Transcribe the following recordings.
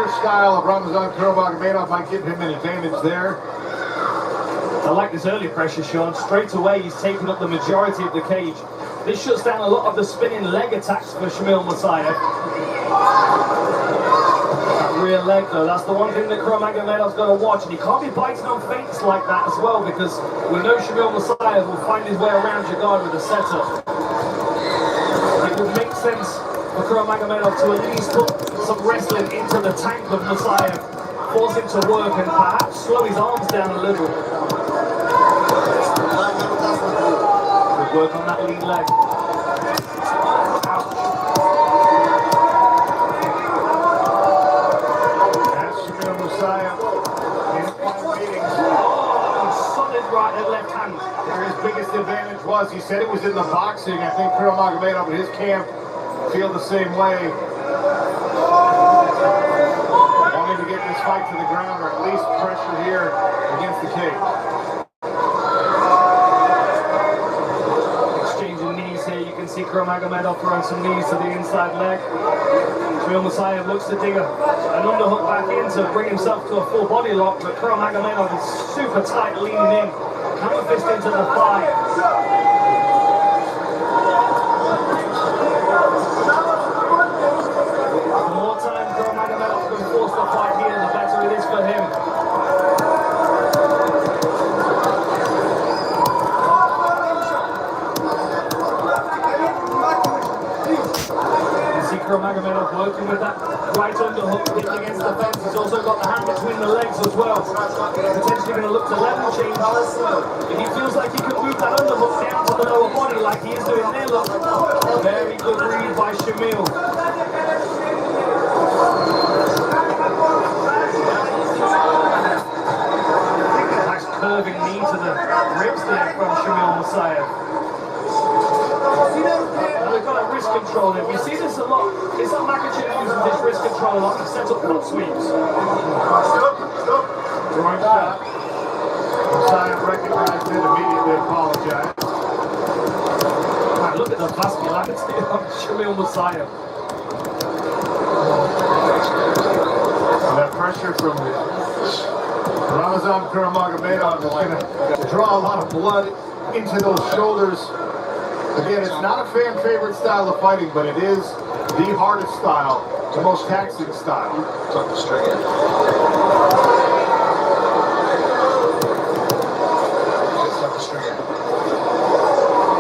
pressure style of Ramazan Kurmagomedov might give him an advantage there. I like this early pressure, Sean. Straight away, he's taken up the majority of the cage. This shuts down a lot of the spinning leg attacks for Shamil Musayev. That rear leg, though, that's the one thing that Kurmagomedov's got to watch. And he can't be biting on feints like that as well, because we know Shamil Musayev will find his way around your guard with a setup. It would make sense for Kurmagomedov to at least put some wrestling into the tank of Musayev, force him to work and perhaps slow his arms down a little. Good work on that lead leg. That's Shamil Musayev in 5 meetings. Solid right and left hand. Where his biggest advantage was, he said it was in the boxing. I think Kurmagomedov in his camp feel the same way. Wanting to get this fight to the ground, or at least pressure here against the cage. Exchanging knees here. You can see Kurmagomedov throwing some knees to the inside leg. Shamil Musayev looks to dig an underhook back in to bring himself to a full body lock, but Kurmagomedov is super tight, leaning in. Hammer fist into the thigh. The more time Kurmagomedov can force the fight here, the better it is for him. You see Kurmagomedov working with that right underhook, hitting against the fence. He's also got the hand between the legs as well. Potentially going to look to level change. If he feels like he can move that underhook down to the lower body like he is doing there, look. Very good read by Shamil. Nice curving knee to the ribs there from Shamil Musayev. They've got a wrist control there. We see this a lot. It's not Makachev using this wrist control a lot to set up foot sweeps. Drawing shot. Musayev recognized it, immediately apologized. Right, look at the vascularity of Shamil Musayev. And that pressure from Ramazan Kurmagomedov is going to draw a lot of blood into those shoulders. Again, it's not a fan favorite style of fighting, but it is the hardest style, the most taxing style. Tuck the string in. Just tuck the string in.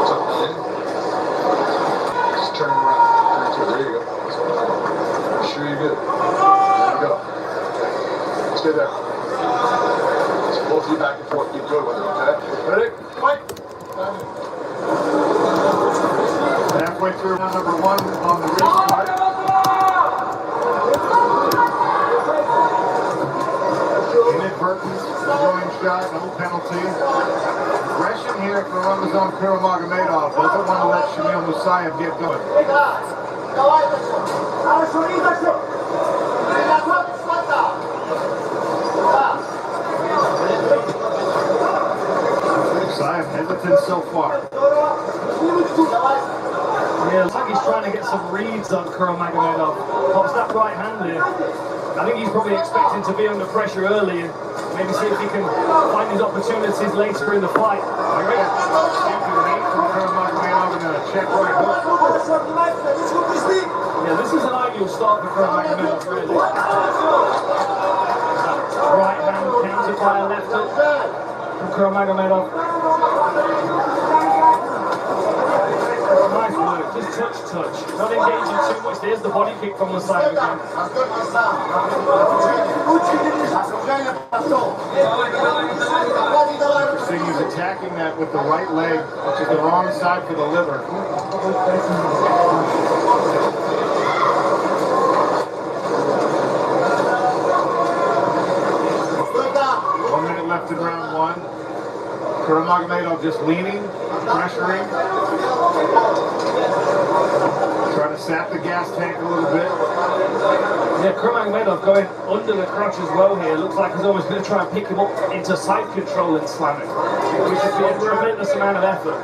Tuck it in. Just turn it around. There you go. Make sure you're good. There you go. Stay there. Just both you back and forth. Keep good with it, okay? Ready? Fight! Halfway through round number 1 on the wrist part. Inadvertent throwing shot, no penalty. Aggression here from Ramazan Kurmagomedov. Doesn't want to let Shamil Musayev get going. Musayev hesitant so far. Yeah, looks like he's trying to get some reads on Kurmagomedov. Pops that right hand there. I think he's probably expecting to be under pressure early and maybe see if he can find his opportunities later in the fight. Check right hook. Yeah, this is an ideal start for Kurmagomedov, really. Right hand countered by a left hook from Kurmagomedov. Nice work, just touch. Not engaging too much. There's the body kick from the side again. Interesting, he's attacking that with the right leg, which is the wrong side for the liver. 1 minute left in round 1. Kurmagomedov just leaning, pressuring. Trying to sap the gas tank a little bit. Yeah, Kurmagomedov going under the crotch as well here. Looks like he's almost going to try and pick him up into side control and slam it, which would be a tremendous amount of effort.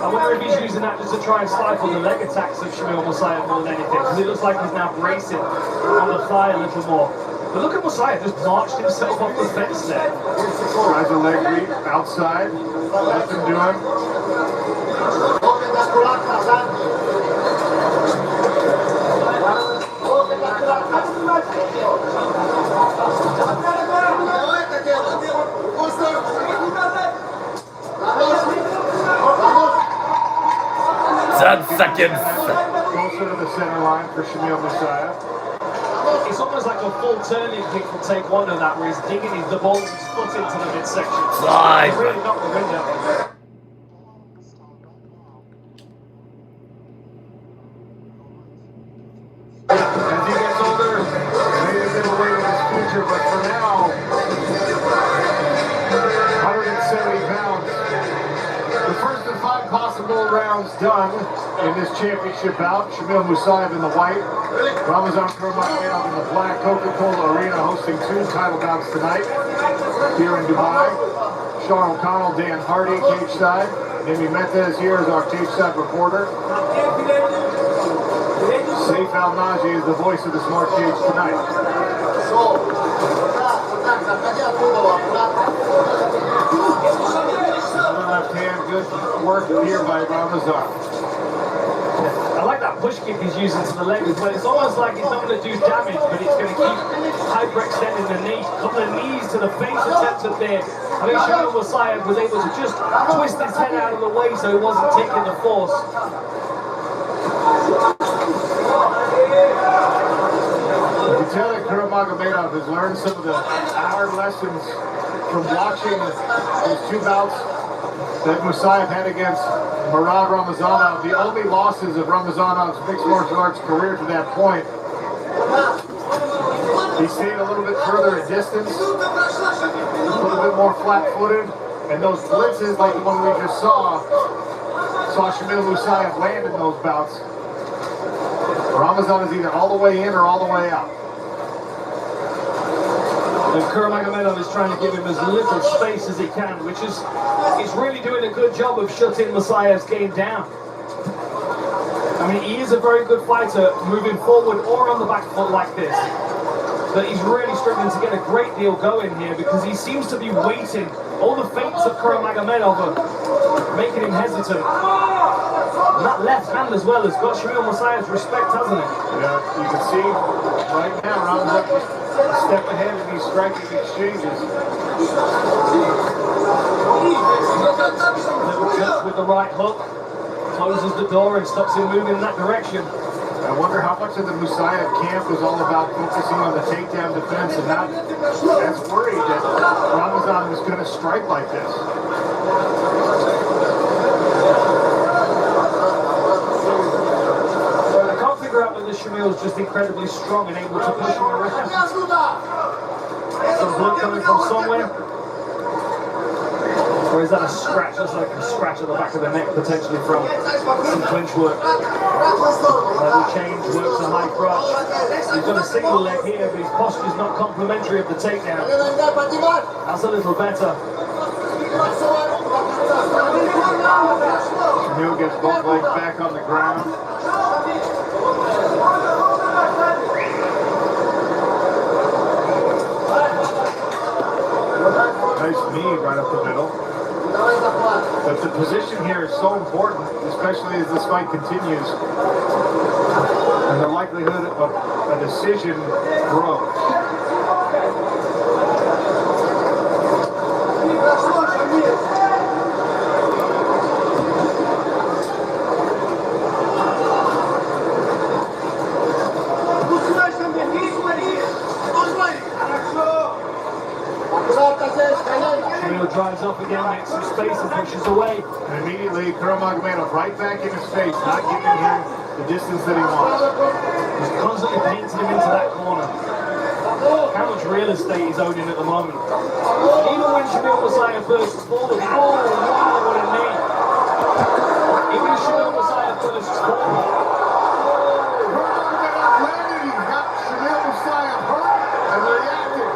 I wonder if he's using that just to try and stifle the leg attacks of Shamil Musayev more than anything, because it looks like he's now bracing on the thigh a little more. But look at Musayev just marched himself off the fence there. Tries a leg sweep outside. Let them do it. Seconds. Closer to the center line for Shamil Musayev. It's almost like a full turning kick from taekwondo that where he's digging the ball with his foot into the midsection. Nice. He really knocked the wind out of him. As he gets older, maybe a bit away with his future, but for now, 170 pounds. The first of 5 possible rounds done in this championship bout. Shamil Musayev in the white, Ramazan Kurmagomedov in the black. Coca-Cola Arena hosting 2 title bouts tonight here in Dubai. Sean O'Connell, Dan Hardy, cage side. Nimi Mehta is here as our cage side reporter. Saif Al-Naji is the voice of the Smart Cage tonight. Left hand, good work here by Ramazan. I like that push kick he's using to the leg as well. It's almost like it's not going to do damage, but it's going to keep hyperextending the knee. A couple of knees to the face attempted there. I think Shamil Musayev was able to just twist his head out of the way so he wasn't taking the force. You can tell that Kurmagomedov has learned some of the hard lessons from watching these 2 bouts that Musayev had against Murad Ramazanov. The only losses of Ramazanov's mixed martial arts career to that point. He stayed a little bit further at distance, a little bit more flat-footed, and those blitzes like the one we just saw Shamil Musayev land in those bouts. Ramazan is either all the way in or all the way out. And Kurmagomedov is trying to give him as little space as he can, which is really doing a good job of shutting Musayev's game down. I mean, he is a very good fighter moving forward or on the back foot like this. But he's really struggling to get a great deal going here because he seems to be waiting. All the feints of Kurmagomedov are making him hesitant. And that left hand as well has got Shamil Musayev's respect, hasn't it? Yeah, you can see right now Ramazan just a step ahead in these striking exchanges. Little touch with the right hook, closes the door and stops him moving in that direction. I wonder how much of the Musayev camp was all about focusing on the takedown defense and not as worried that Ramazan was going to strike like this. I can't figure out whether Shamil is just incredibly strong and able to push him around. Some blood coming from somewhere. Or is that a scratch? That's like a scratch at the back of the neck, potentially from some clinch work. Level change, works a high crotch. He's got a single leg here, but his posture's not complimentary of the takedown. That's a little better. Shamil gets both legs back on the ground. Nice knee right up the middle. But the position here is so important, especially as this fight continues. And the likelihood of a decision grows. Shamil drives up again, makes some space and pushes away. And immediately Kurmagomedov right back in his face, not giving him the distance that he wants. He's constantly painting him into that corner. How much real estate he's owning at the moment. Even when Shamil Musayev bursts forward, oh wow, what a knee. Even if Shamil Musayev bursts forward. Kurmagomedov landed, he got Shamil Musayev hurt and reacted.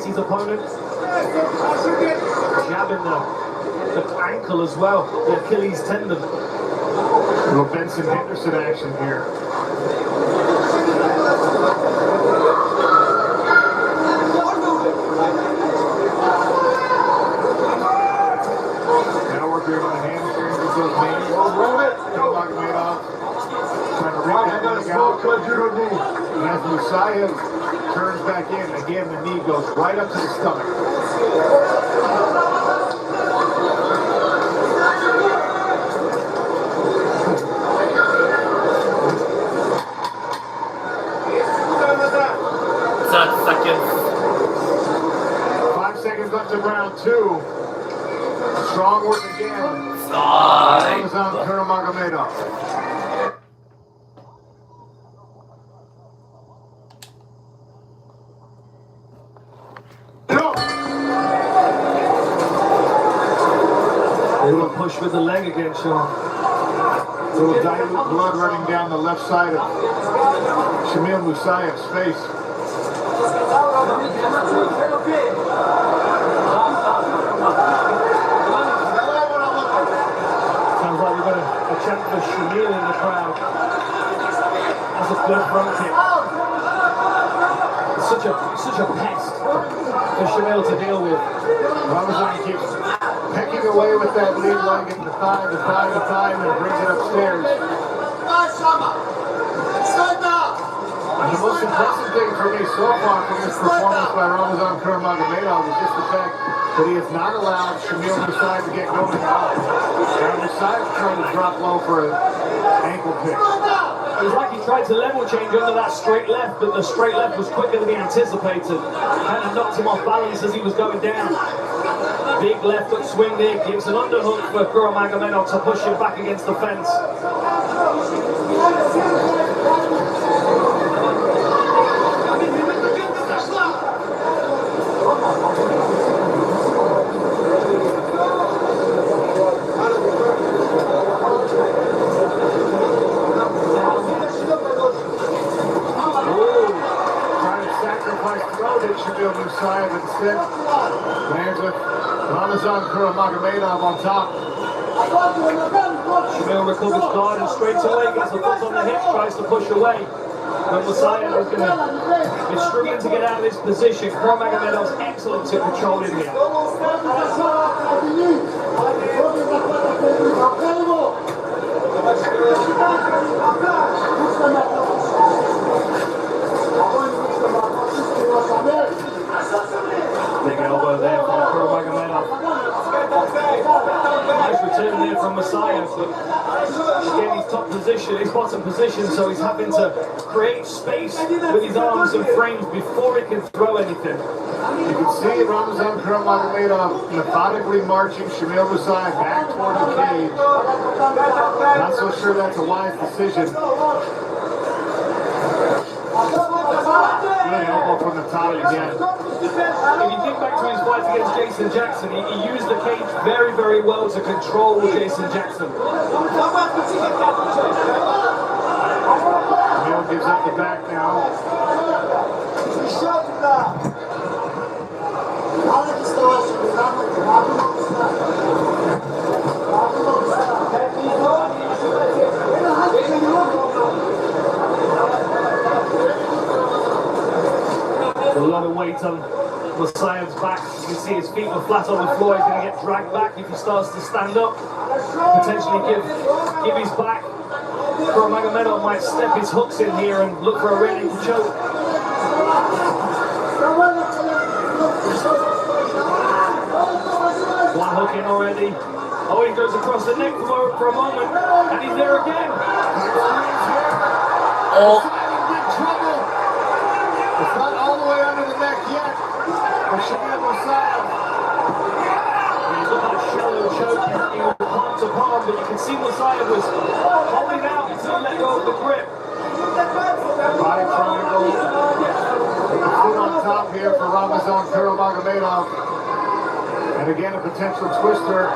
his opponent. Jabbing the ankle as well, the Achilles tendon. A little Benson Henderson action here. Now we're doing the hamstrings with those knees. Kurmagomedov trying to reach that leg out. And as Musayev turns back in, again the knee goes right up to the stomach. Seconds. 5 seconds left in round 2. Strong work again. Ramazan Kurmagomedov. A little push with the leg again, Sean. A little dilute blood running down the left side of Shamil Musayev's face. Sounds like we've got a chant for Shamil in the crowd. That's a good front kick. It's such a pest for Shamil to deal with. Ramazan keeps pecking away with that lead leg into the thigh, and brings it upstairs. And the most impressive thing for me so far from this performance by Ramazan Kurmagomedov is just the fact that he has not allowed Shamil Musayev to get going at all. And Musayev trying to drop low for an ankle pick. It was like he tried to level change under that straight left, but the straight left was quicker than he anticipated. Kind of knocked him off balance as he was going down. Big left foot swing there, gives an underhook for Kurmagomedov to push him back against the fence. Shamil Musayev instead lands with Ramazan Kurmagomedov on top. Shamil recovers guard and straight away gets the foot on the hip, tries to push away. But Musayev is going to be struggling to get out of this position. Kurmagomedov's excellent to control him here. Big elbow there from Kurmagomedov. Nice return there from Musayev, but again his top position, his bottom position, so he's having to create space with his arms and frames before he can throw anything. You can see Ramazan Kurmagomedov methodically marching Shamil Musayev back toward the cage. Not so sure that's a wise decision. Good elbow from the top again. If you think back to his fight against Jason Jackson, he used the cage very, very well to control Jason Jackson. Shamil gives up the back now. A lot of weight on Musayev's back. You can see his feet are flat on the floor. He's going to get dragged back if he starts to stand up. Potentially give his back. Kurmagomedov might step his hooks in here and look for a rear naked choke. One hook in already. Oh, he goes across the neck for a moment, and he's there again. Oh. It's not all the way under the neck yet. For Shamil Musayev. He's got that shallow choke, he was palm to palm, but you can see Musayev was holding out until he let go of the grip. Body triangle. With the foot on top here for Ramazan Kurmagomedov. And again, a potential twister.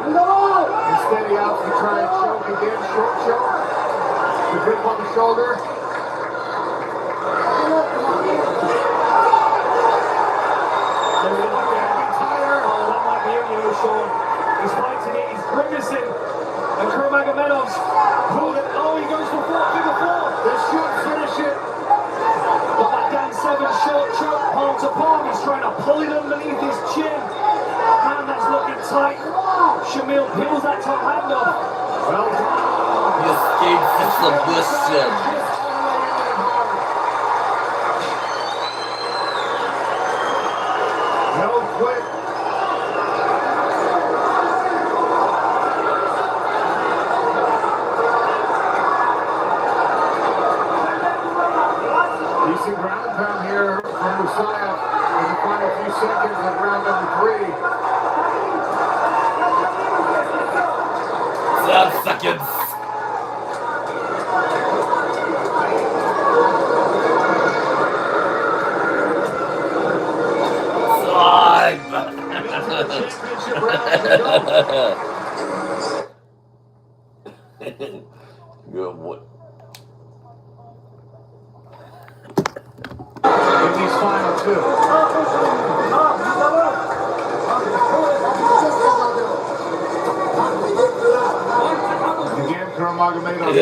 Instead, he opts to try and choke again. Short choke. The grip on the shoulder. Sean. He's fighting it, he's grimacing. And Kurmagomedov's pulled it. Oh, he goes for figure four. This should finish it. But that Dan Severn short choke, palm to palm. He's trying to pull it underneath his chin. Man, that's looking tight. Shamil peels that top hand off. Well, he escaped the submission. no quit. Decent ground and pound here from Musayev in the final few seconds of round number 3. 12 seconds. Championship round to go. Good boy. In these final 2. Again, Kurmagomedov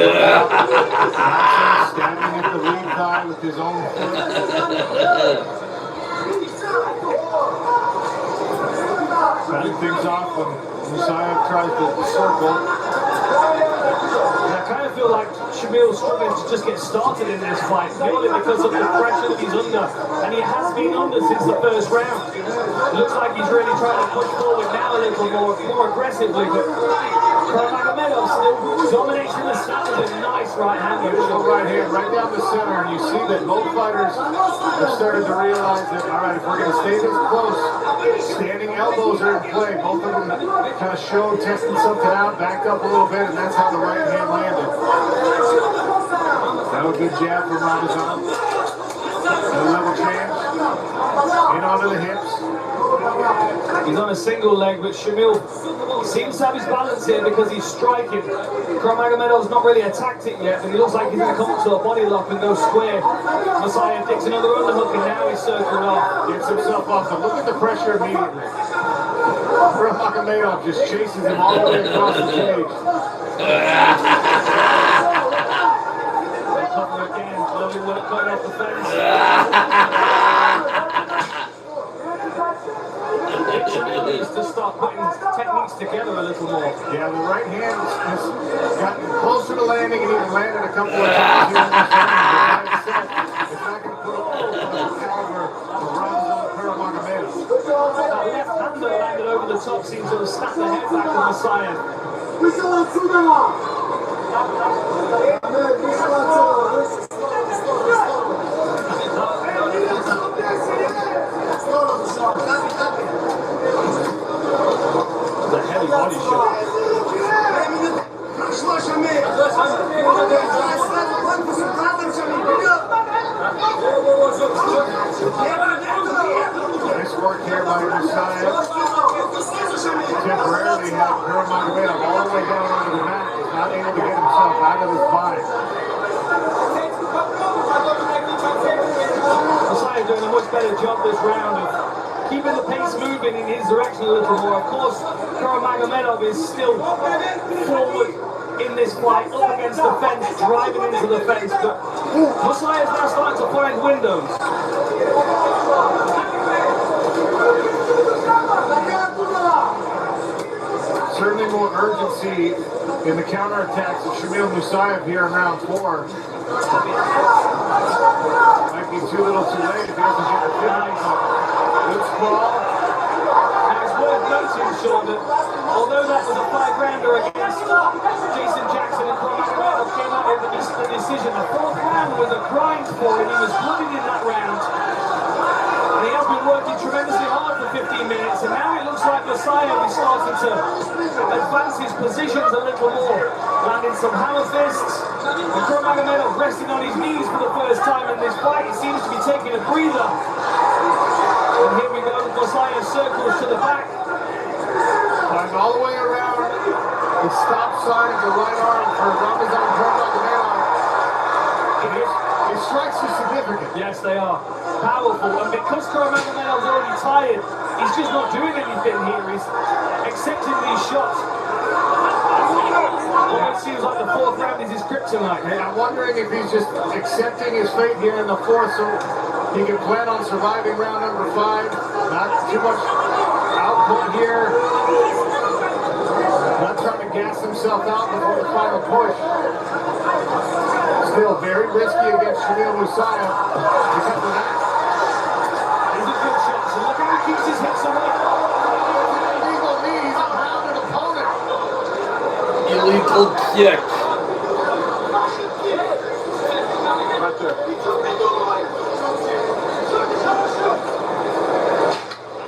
standing at the lead thigh with his own foot. Cutting things off when Musayev tries to circle. And I kind of feel like Shamil's struggling to just get started in this fight, purely because of the pressure that he's under. And he has been under since the first round. It looks like he's really trying to push forward now a little more aggressively, but Kurmagomedov still dominates in the stand with a nice right hand. Beautiful right hand right down the center, and you see that both fighters have started to realize that, all right, if we're going to stay this close, standing elbows are in play. Both of them kind of showed, testing something out, backed up a little bit, and that's how the right hand landed. That was a good jab from Ramazan. No level change. In onto the hips. He's on a single leg, but Shamil seems to have his balance here because he's striking. Kurmagomedov's not really attacked it yet, but he looks like he's going to come to a body lock and go square. Musayev takes another underhook, and now he's circling off. Gets himself off, but look at the pressure immediately. Kurmagomedov just chases him all the way across the cage. Cover again, lovely work cutting off the fence. Shamil needs to start putting techniques together a little more. Yeah, the right hand has gotten closer to landing and even landed a couple of times here in this round. But like I said, it's not going to put a hold on the caliber of Ramazan Kurmagomedov. That left hand that landed over the top seems to have snapped the head back of Musayev. The heavy body shot. Nice work here by Musayev. Temporarily had Kurmagomedov all the way down onto the mat. He's not able to get himself out of his body. Musayev doing a much better job this round of keeping the pace moving in his direction a little more. Of course, Kurmagomedov is still forward in this fight, up against the fence, driving into the fence, but Musayev's now starting to find windows. Certainly more urgency in the counterattacks of Shamil Musayev here in round 4. Might be too little too late if he doesn't get the finish. Good sprawl. Now it's worth noting, Sean, that although that was a 5-rounder against Jason Jackson and Kurmagomedov came out with the decision, the 4th round was a grind for him. He was blooded in that round. And he has been working tremendously hard for 15 minutes, and now it looks like Musayev is starting to advance his positions a little more, landing some hammer fists, and Kurmagomedov resting on his knees for the first time in this fight. He seems to be taking a breather. And here we go, Musayev circles to the back. Going all the way around the stop sign of the right arm for Ramazan Kurmagomedov. His strikes are significant. Yes, they are. Powerful. And because Kurmagomedov's already tired, he's just not doing anything here. He's these shots. Well, it seems like the fourth round is his kryptonite. And I'm wondering if he's just accepting his fate here in the fourth so he can plan on surviving round number 5. Not too much output here. Not trying to gas himself out before the final push. Still very risky against Shamil Musayev because of that. These are good shots. And look how he keeps his hips away. Illegal knee, he's a rounded opponent. Illegal kick. Right there.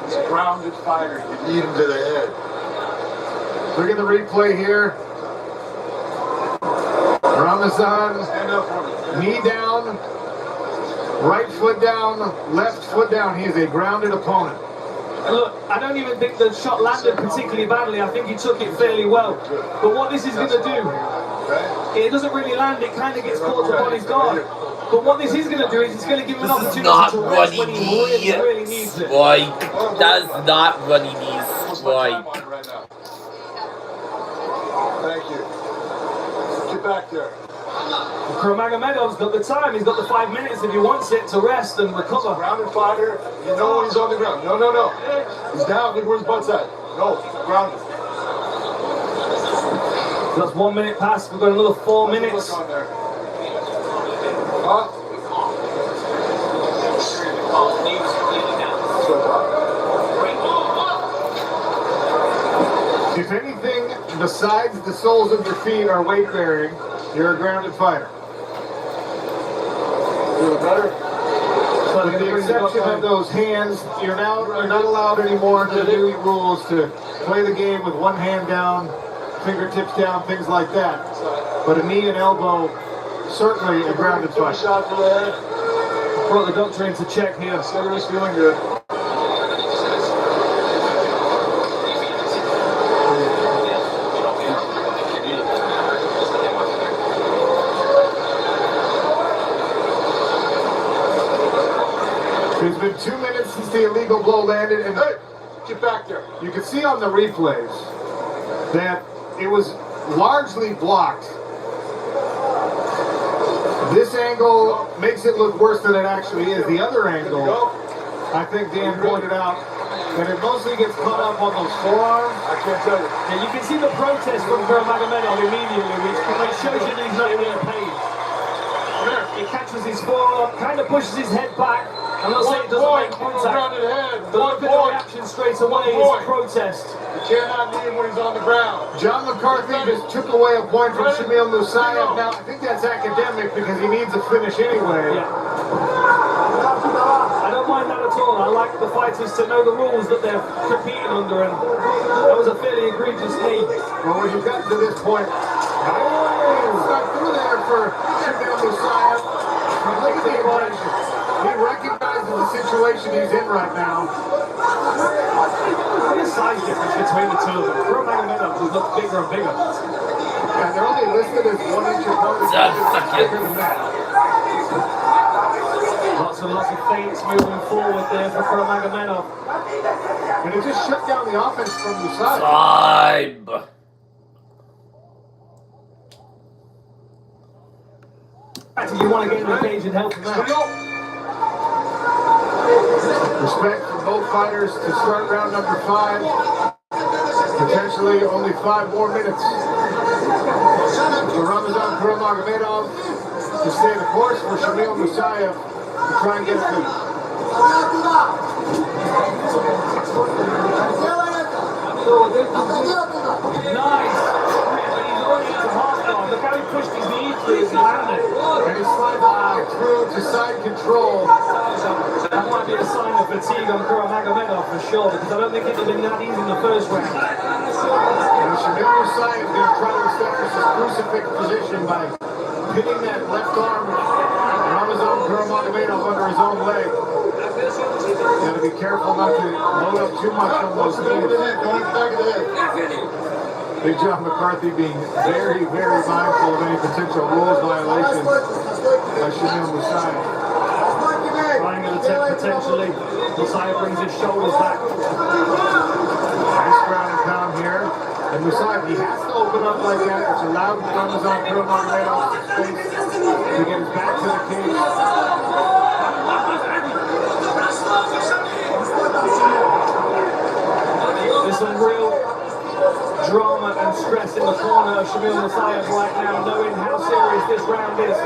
He's a grounded fighter. You need him to the head. Look at the replay here. Ramazan, Stand up for me. knee down, right foot down, left foot down. He is a grounded opponent. And look, I don't even think the shot landed particularly badly. I think he took it fairly well. But what this is going to do, Okay? it doesn't really land. It kind of gets caught up on his guard. But what this is going to do is it's going to give him an This is opportunity not to rest runny when he really, knee really needs it. strike. That is not runny knee What's my time strike. on it right now? Thank you. Get back there. Kurmagomedov's got the time. He's got the 5 minutes if he wants it to rest and recover. Grounded fighter. You know when he's on the ground. No, no, no. He's down. Look where his butt's at. No. Grounded. That's 1 minute past. We've got another 4 minutes. Look on there. Huh? If anything besides the soles of your feet are weight bearing, you're a grounded fighter. Feel better? With the exception of those hands, you're not allowed anymore under the new rules to play the game with one hand down, fingertips down, things like that. But a knee and elbow, certainly a grounded Took a fighter. shot to the head. Brought the doctor in to check here. Everybody's feeling good. It's been 2 minutes since the illegal blow landed, and Hey, get back there. you can see on the replays that it was largely blocked. This angle makes it look worse than it actually is. The other angle, I think Dan pointed out, that it mostly gets caught up on those forearms. I can't tell you. Yeah, you can see the protest from Kurmagomedov immediately, which shows you that he's not even in pain. He catches his forearm, kind of pushes his head back. I'm not saying it doesn't make contact, Grounded head. but look at the reaction straight away. It's protest. You cannot knee him when he's on the ground. John McCarthy just took away a point from Shamil Musayev. Now, I think that's academic because he needs a finish anyway. Yeah. I don't mind that at all. I like the fighters to know the rules that they're competing under, and that was a fairly egregious knee. Well, when you've gotten to this point, stuck through there for Shamil Musayev. Look at the attention. He recognizes the situation he's in right now. Look at the size difference between the two of them. Kurmagomedov just looks bigger and bigger. And they're only listed as 1 inch apart. Bigger than that. Lots and lots of feints moving forward there for Kurmagomedov. And it just shut down the offense from Musayev. Time. You want to get in the cage and help him out. Respect from both fighters to start round number 5. Potentially only 5 more minutes for Ramazan Kurmagomedov to stay the course, for Shamil Musayev to try and get a finish. Nice. He's already into half guard. Look how he pushed his knee through as he landed. And he slides through to side control. That might be a sign of fatigue on Kurmagomedov for sure, because I don't think it would have been that easy in the first round. And Shamil Musayev is going to try to establish his crucifix position by pinning that left arm of Ramazan Kurmagomedov under his own leg. Got to be careful not to load up too much on those knees. Going back of the head. Big John McCarthy being very, very mindful of any potential rules violations by Shamil Musayev. Trying an attempt potentially. Musayev brings his shoulders back. Nice ground and pound here. And Musayev, he has to open up like that, which allowed Ramazan Kurmagomedov space to get his back to the cage. There's some real drama and stress in the corner of Shamil Musayev right now, knowing how serious this round is.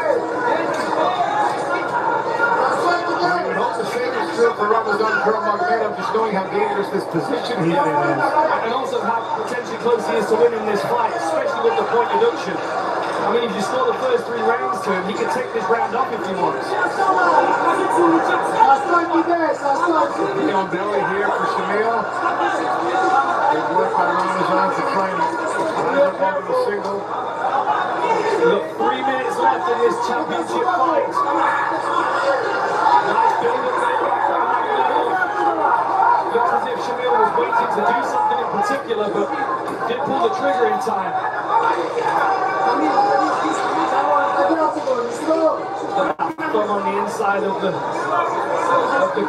I would hope the same is true for Ramazan Kurmagomedov, just knowing how dangerous this position he's in is. And also how potentially close he is to winning this fight, especially with the point deduction. I mean, if you score the first 3 rounds to him, he can take this round off if he wants. Knee on belly here for Shamil. Good work by Ramazan to try and rise up onto the single. Look, 3 minutes left in this championship fight. Nice build-up there by Kurmagomedov. Looks as if Shamil was waiting to do something in particular, but didn't pull the trigger in time. Thumb on the inside of the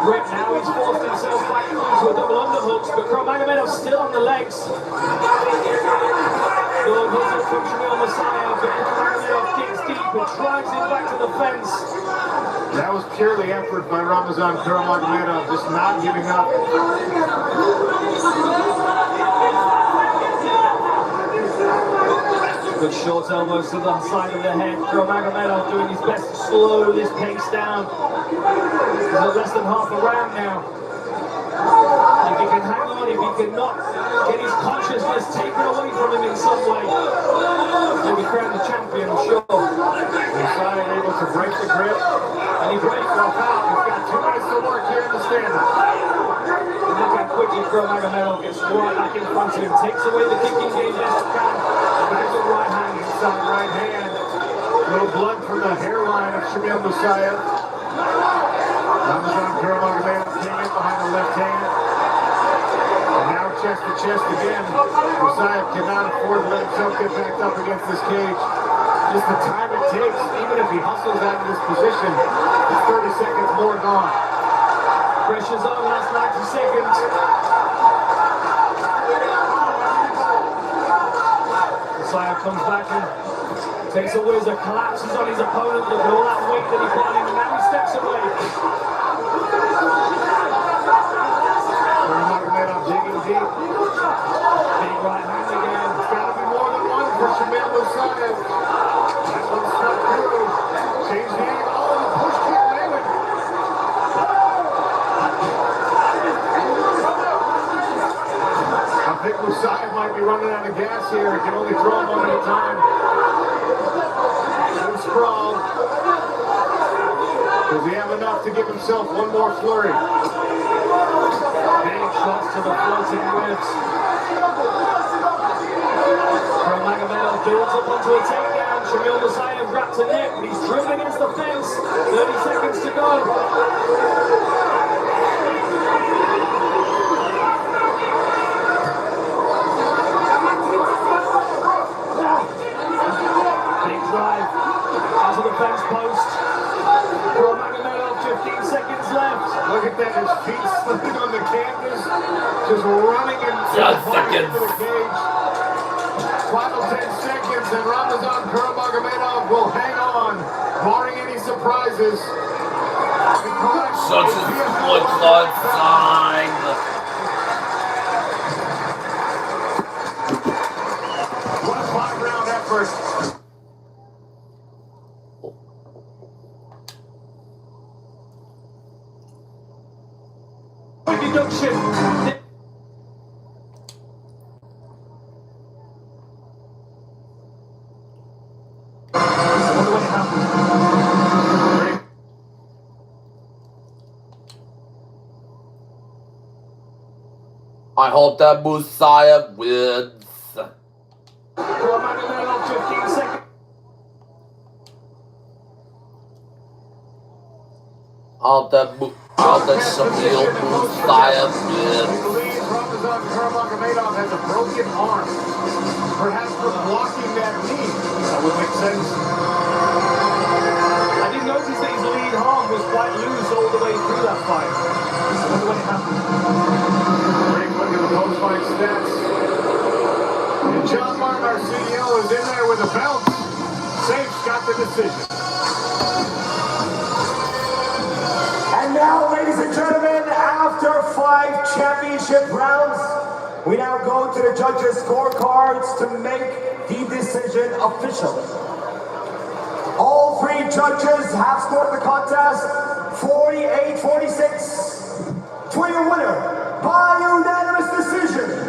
grip. Now he's forced himself back into a double underhooks, but Kurmagomedov still on the legs. Good hustle from Shamil Musayev, but Kurmagomedov digs deep and drives it back to the fence. That was purely effort by Ramazan Kurmagomedov, just not giving up. Good short elbows to the side of the head. Kurmagomedov doing his best to slow this pace down. He's at less than half a round now. If he can hang on, if he can not get his consciousness taken away from him in some way, he'll be crowned the champion, I'm sure. Musayev able to break the grip, and he breaks off out. He's got 2 minutes to work here in the standings. Look how quickly Kurmagomedov gets right back in front of him, takes away the kicking game best he can. Back to right hand, inside right hand. No blood from the hairline of Shamil Musayev. Ramazan Kurmagomedov came in behind the left hand. And now chest to chest again. Musayev cannot afford to let himself get backed up against this cage. Just the time it takes, even if he hustles out of this position, it's 30 seconds more gone. Pressure's on, last 90 seconds. Musayev comes back and takes a whizzer, collapses on his opponent. Look at all that weight that he put on him, and now he steps away. Kurmagomedov digging deep. Big right hand again. It's got to be more than one for Shamil Musayev. That one's not through. Change the angle. Oh, the push kick landed. I think Musayev might be running out of gas here. He can only throw him one at a time. Good sprawl. Does he have enough to give himself one more flurry? Big shots to the floating ribs. Kurmagomedov builds up onto a takedown. Shamil Musayev wraps a neck, but he's driven against the fence. 30 seconds to go. Big drive onto the fence post. Kurmagomedov, 15 seconds left. Look at that, his feet slipping on the canvas, just running into the cage. Final 10 seconds, and Ramazan Kurmagomedov will hang on, barring any surprises. Such a good blood sign. What a 5-round effort. Deduction. I hope that Musayev wins. Kurmagomedov, 15 seconds. I I hope that Shamil Musayev wins. believe Ramazan Kurmagomedov has a broken arm. Perhaps from blocking that knee. That would make sense. I did notice that his lead arm was quite loose all the way through that fight. I wonder when it happened. Great look at the post-fight stats. And John Martin, our CEO, is in there with a belt. Safe's got the decision. And now, ladies and gentlemen, after 5 championship rounds, we now go to the judges' scorecards to make the decision official. All 3 judges have scored the contest 48-46 to your winner by unanimous decision.